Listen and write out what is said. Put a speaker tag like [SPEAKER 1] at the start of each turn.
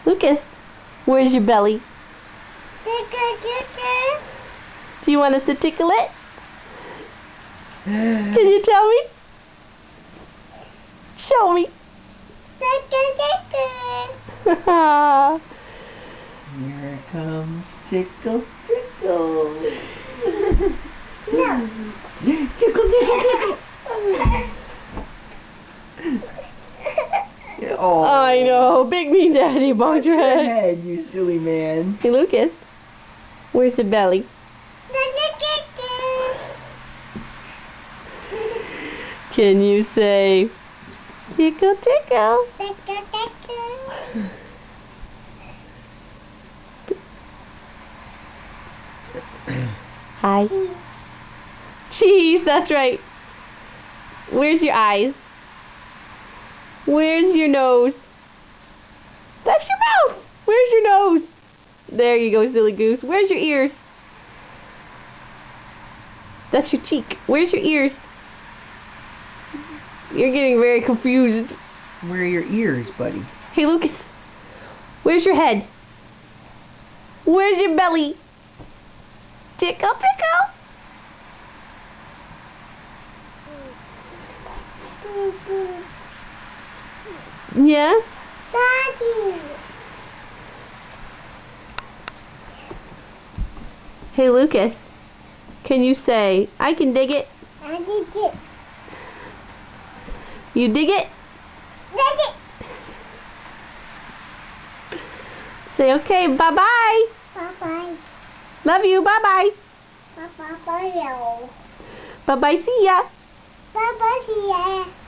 [SPEAKER 1] Lucas, where's your belly? Do you want us to tickle it? Can you tell me? Show me.
[SPEAKER 2] Here comes Tickle, Tickle.
[SPEAKER 3] No.
[SPEAKER 2] Tickle, Tickle, Tickle. Oh,
[SPEAKER 1] I know. Big Mean Daddy bumped your head.
[SPEAKER 2] head, you silly man.
[SPEAKER 1] Hey, Lucas, where's the belly? Can you say, tickle, tickle? Hi. Cheese, that's right. Where's your eyes? Where's your nose? That's your mouth. Where's your nose? There you go, silly goose. Where's your ears? That's your cheek. Where's your ears? You're getting very confused.
[SPEAKER 2] Where are your ears, buddy?
[SPEAKER 1] Hey, Lucas. Where's your head? Where's your belly? Tickle, tickle. Yeah?
[SPEAKER 3] Daddy.
[SPEAKER 1] Hey, Lucas. Can you say, I can dig it?
[SPEAKER 3] I did it.
[SPEAKER 1] You dig it?
[SPEAKER 3] Daddy.
[SPEAKER 1] Say, okay, bye-bye.
[SPEAKER 3] Bye-bye.
[SPEAKER 1] Love you, bye-bye.
[SPEAKER 3] Bye-bye.
[SPEAKER 1] Bye-bye, see ya.
[SPEAKER 3] Bye-bye.